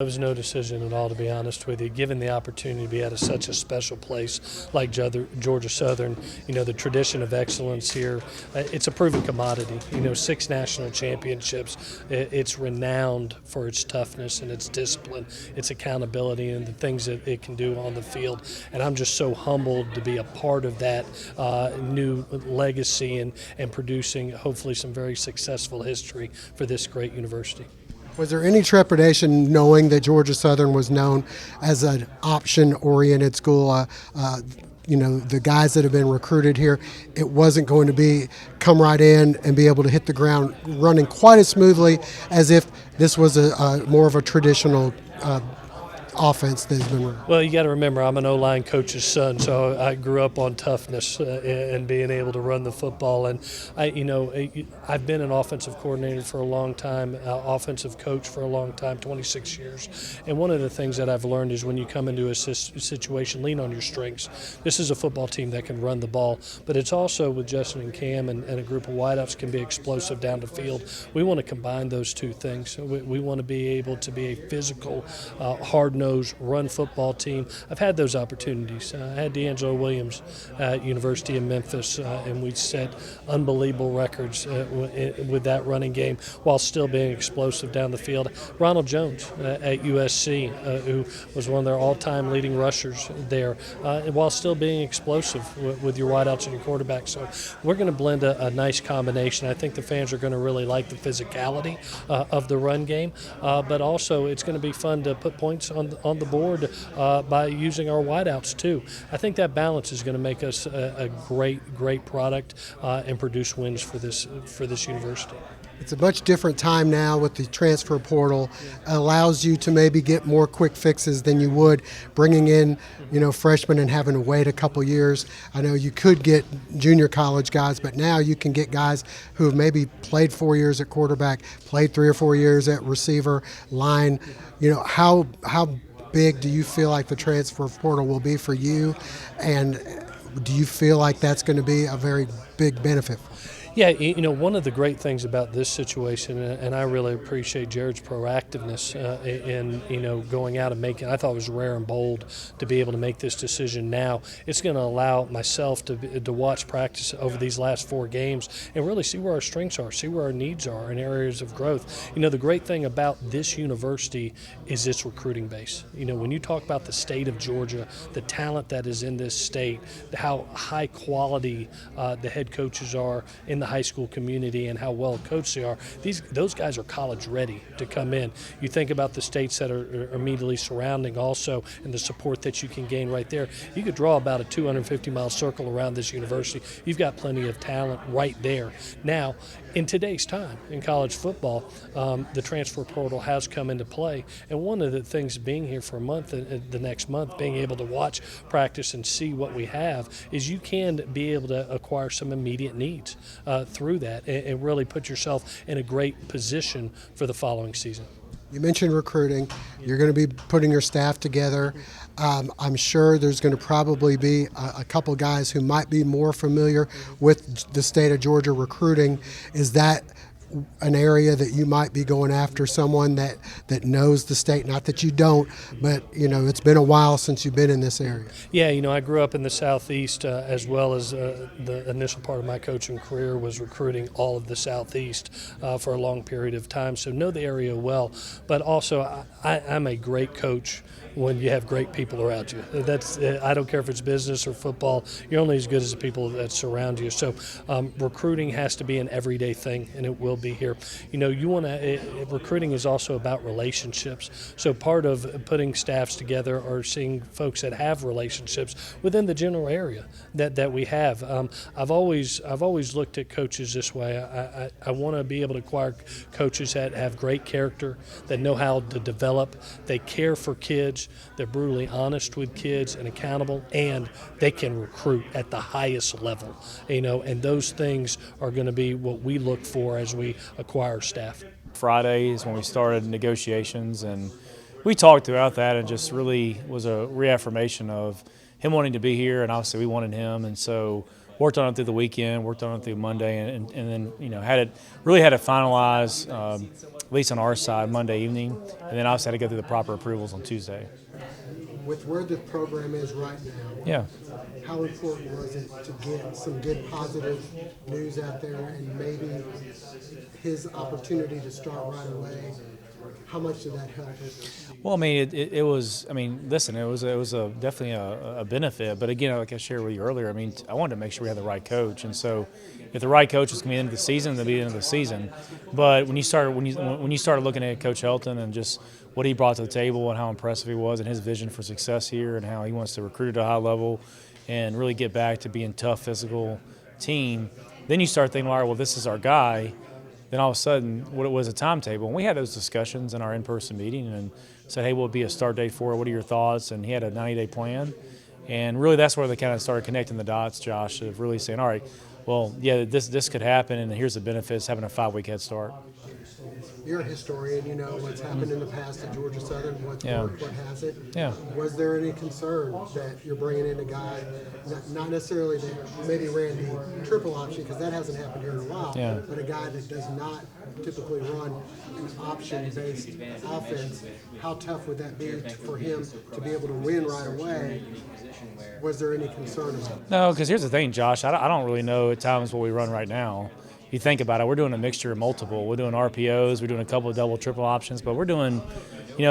It was no decision at all, to be honest with you. Given the opportunity to be at such a special place like Georgia Southern, the tradition of excellence here, it's a proven commodity. 6 national championships. It's renowned for its toughness and its discipline, its accountability, and the things that it can do on the field. And I'm just so humbled to be a part of that new legacy and producing, hopefully, some very successful history for this great university. Was there any trepidation knowing that Georgia Southern was known as an option-oriented school? The guys that have been recruited here, it wasn't going to be come right in and be able to hit the ground running quite as smoothly as if this was a more of a traditional offense that's been run. Well, you got to remember, I'm an O-line coach's son, so I grew up on toughness and being able to run the football. And I've been an offensive coordinator for a long time, offensive coach for a long time, 26 years. And one of the things that I've learned is when you come into a situation, lean on your strengths. This is a football team that can run the ball, but it's also with Justin and Cam and a group of wideouts can be explosive down the field. We want to combine those two things. We want to be able to be a physical, hard-nosed run football team. I've had those opportunities. I had D'Angelo Williams at University of Memphis, and we set unbelievable records with that running game while still being explosive down the field. Ronald Jones at USC, who was one of their all-time leading rushers there, while still being explosive with your wideouts and your quarterback. So we're going to blend a nice combination. I think the fans are going to really like the physicality of the run game, but also it's going to be fun to put points on the board by using our wideouts too. I think that balance is going to make us a great product and produce wins for this university. It's a much different time now with the transfer portal. It allows you to maybe get more quick fixes than you would bringing in, freshmen and having to wait a couple years. I know you could get junior college guys, but now you can get guys who have maybe played 4 years at quarterback, played 3 or 4 years at receiver, line. How big do you feel like the transfer portal will be for you, and do you feel like that's going to be a very big benefit? Yeah, one of the great things about this situation, and I really appreciate Jared's proactiveness in going out and making, I thought it was rare and bold to be able to make this decision now. It's going to allow myself to watch practice over these last 4 games and really see where our strengths are, see where our needs are in areas of growth. The great thing about this university is its recruiting base. When you talk about the state of Georgia, the talent that is in this state, how high quality the head coaches are in the high school community and how well coached they are, those guys are college ready to come in. You think about the states that are immediately surrounding also and the support that you can gain right there. You could draw about a 250-mile circle around this university. You've got plenty of talent right there. Now, in today's time in college football, the transfer portal has come into play, and one of the things being here for a month, the next month, being able to watch practice and see what we have, is you can be able to acquire some immediate needs through that and really put yourself in a great position for the following season. You mentioned recruiting. You're going to be putting your staff together. I'm sure there's going to probably be a couple guys who might be more familiar with the state of Georgia recruiting. Is that an area that you might be going after, someone that knows the state? Not that you don't, but it's been a while since you've been in this area. Yeah, I grew up in the Southeast as well as the initial part of my coaching career was recruiting all of the Southeast for a long period of time, so know the area well. But also, I'm a great coach when you have great people around you. I don't care if it's business or football. You're only as good as the people that surround you. So recruiting has to be an everyday thing, and it will be here. Recruiting is also about relationships. So part of putting staffs together are seeing folks that have relationships within the general area that we have. I've always looked at coaches this way. I want to be able to acquire coaches that have great character, that know how to develop, they care for kids, they're brutally honest with kids and accountable, and they can recruit at the highest level. And those things are going to be what we look for as we acquire staff. Friday is when we started negotiations, and we talked throughout that, and just really was a reaffirmation of him wanting to be here, and obviously we wanted him, and so worked on it through the weekend, worked on it through Monday, and then had it finalized at least on our side, Monday evening, and then obviously had to go through the proper approvals on Tuesday. With where the program is right now, Yeah. how important was it to get some good positive news out there and maybe his opportunity to start right away? How much did that help? Well, I mean, it was. I mean, listen, it was definitely a benefit. But again, like I shared with you earlier, I mean, I wanted to make sure we had the right coach, and so if the right coach was going to be into the season, then be the end of the season. But when you started looking at Coach Helton and just what he brought to the table and how impressive he was and his vision for success here and how he wants to recruit at a high level and really get back to being tough, physical team, then you start thinking, all right, well, this is our guy. Then all of a sudden, what was a timetable? And we had those discussions in our in-person meeting and said, hey, will it be a start date for it? What are your thoughts? And he had a 90-day plan. And really that's where they kind of started connecting the dots, Josh, of really saying, all right, well, yeah, this could happen, and here's the benefits, having a 5-week head start. You're a historian, you know what's happened in the past at Georgia Southern, what's worked, what hasn't. Yeah. Was there any concern that you're bringing in a guy, not necessarily that maybe ran the triple option, because that hasn't happened here in a while, but a guy that does not typically run an option-based offense? How tough would that be for him to be able to win right away? Was there any concern about it? No, because here's the thing, Josh. I don't really know at times what we run right now. You think about it, we're doing a mixture of multiple. We're doing RPOs, we're doing a couple of double, triple options, but we're doing,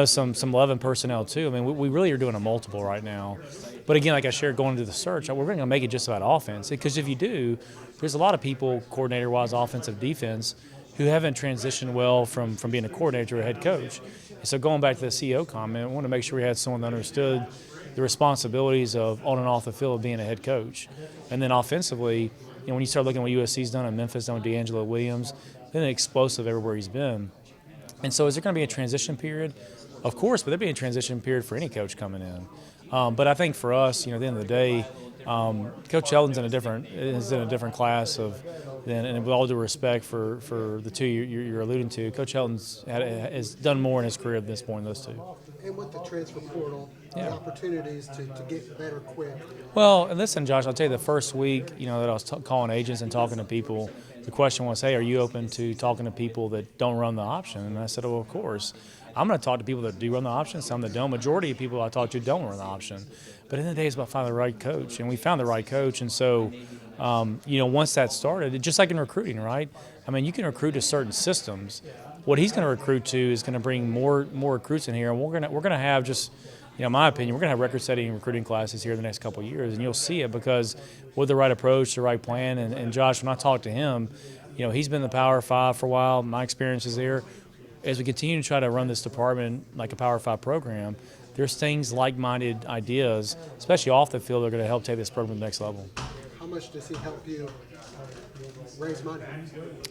some 11 personnel too. I mean, we really are doing a multiple right now. But again, like I shared going into the search, we're going to make it just about offense. Because if you do, there's a lot of people, coordinator-wise, offensive, defense, who haven't transitioned well from being a coordinator to a head coach. And so going back to the CEO comment, I want to make sure we had someone that understood the responsibilities of on and off the field of being a head coach. And then offensively, when you start looking at what USC's done and Memphis done with D'Angelo Williams, then explosive everywhere he's been. And so is there going to be a transition period? Of course, but there'll be a transition period for any coach coming in. But I think for us, at the end of the day, Coach Helton's in a different class and with all due respect for the two you're alluding to, Coach Helton's has done more in his career at this point than those two. And with the transfer portal, the opportunities to get better quick. Well, and listen, Josh, I'll tell you the first week, that I was calling agents and talking to people, the question was, hey, are you open to talking to people that don't run the option? And I said, well, of course. I'm going to talk to people that do run the option, some that don't. Majority of people I talk to don't run the option. But in the day, it's about finding the right coach, and we found the right coach. And so, once that started, just like in recruiting, right? I mean, you can recruit to certain systems. What he's going to recruit to is going to bring more recruits in here, and we're going to have just, in my opinion, we're going to have record-setting recruiting classes here in the next couple of years, and you'll see it because with the right approach, the right plan, and Josh, when I talk to him, he's been in the Power 5 for a while. My experience is there. As we continue to try to run this department like a Power 5 program, there's things, like-minded ideas, especially off the field, that are going to help take this program to the next level. How much does he help you raise money?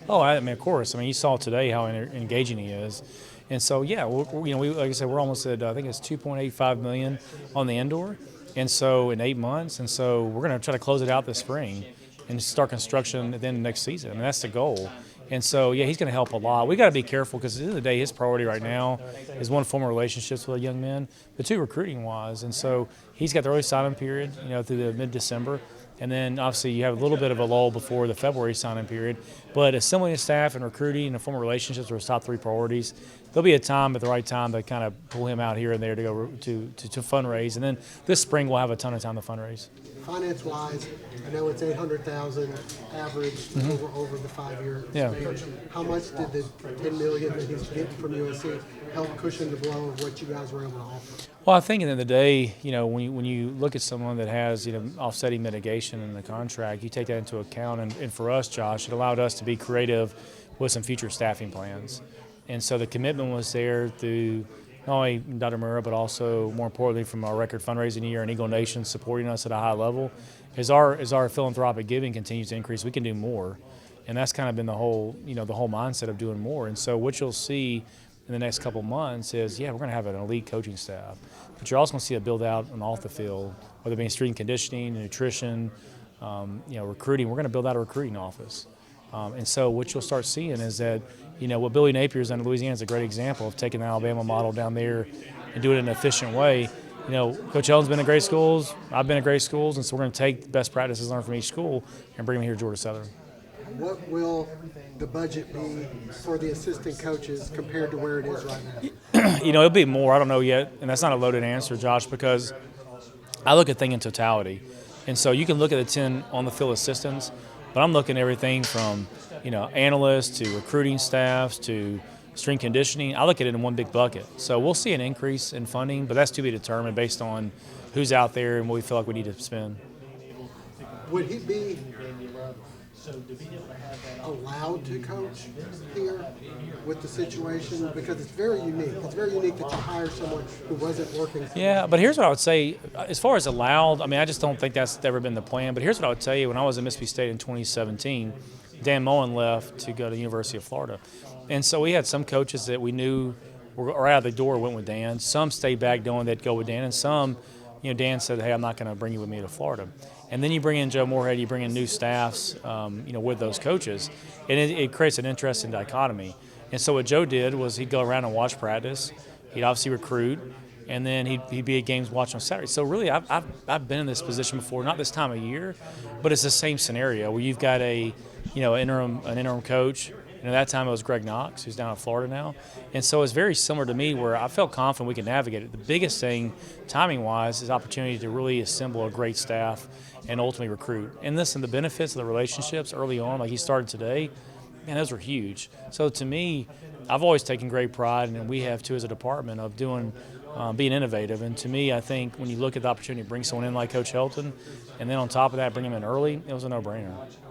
Oh, I mean, of course. I mean, you saw today how engaging he is. And so, yeah, we like I said, we're almost at, I think it's $2.85 million on the indoor. And so in 8 months. And so we're going to try to close it out this spring and start construction at the end of next season. And that's the goal. And so, yeah, he's going to help a lot. We got to be careful because at the end of the day, his priority right now is one, forming relationships with young men, but two, recruiting-wise. And so he's got the early signing period, through the mid-December. And then, obviously, you have a little bit of a lull before the February signing period. But assembling his staff and recruiting and forming relationships are his top three priorities. There'll be a time at the right time to kind of pull him out here and there to go to fundraise. And then this spring we'll have a ton of time to fundraise. Finance-wise, I know it's $800,000 average over the 5-year span. How much did the $10 million that he's getting from USC help cushion the blow of what you guys were able to offer? Well, I think at the end of the day, when you look at someone that has offsetting mitigation in the contract, you take that into account. And for us, Josh, it allowed us to be creative with some future staffing plans. And so the commitment was there through not only Dr. Murrah, but also, more importantly, from our record fundraising year and Eagle Nation supporting us at a high level. As our philanthropic giving continues to increase, we can do more. And that's kind of been the whole mindset of doing more. And so what you'll see in the next couple months is, we're going to have an elite coaching staff. But you're also going to see a build out on off the field, whether it be strength and conditioning, nutrition, recruiting. We're going to build out a recruiting office. And so what you'll start seeing is that, what Billy Napier's done in Louisiana is a great example of taking the Alabama model down there and doing it in an efficient way. Coach Helton's been in great schools. I've been in great schools. And so we're going to take best practices learned from each school and bring them here to Georgia Southern. what will the budget be for the assistant coaches compared to where it is right now? It'll be more. I don't know yet, and that's not a loaded answer, Josh, because I look at things in totality. And so you can look at the 10 on the field assistants, but I'm looking at everything from, analysts to recruiting staffs to strength conditioning. I look at it in one big bucket. So we'll see an increase in funding, but that's to be determined based on who's out there and what we feel like we need to spend. Would he be allowed to coach here with the situation? Because it's very unique. It's very unique that you hire someone who wasn't working. Yeah, but here's what I would say. As far as allowed, I just don't think that's ever been the plan. But here's what I would tell you. When I was at Mississippi State in 2017, Dan Mullen left to go to the University of Florida. And so we had some coaches that we knew were out of the door, went with Dan. Some stayed back knowing they'd go with Dan. And some, Dan said, hey, I'm not going to bring you with me to Florida. And then you bring in Joe Moorhead, you bring in new staffs, with those coaches. And it creates an interesting dichotomy. And so what Joe did was he'd go around and watch practice. He'd obviously recruit. And then he'd be at games watching on Saturday. So really, I've been in this position before, not this time of year, but it's the same scenario where you've got an interim coach. And at that time, it was Greg Knox, who's down in Florida now. And so it's very similar to me where I felt confident we could navigate it. The biggest thing, timing-wise, is opportunity to really assemble a great staff and ultimately recruit. And listen, the benefits of the relationships early on, like he started today, man, those were huge. So to me, I've always taken great pride, and we have too as a department, of being innovative. And to me, I think when you look at the opportunity to bring someone in like Coach Helton, and then on top of that, bring him in early, it was a no-brainer.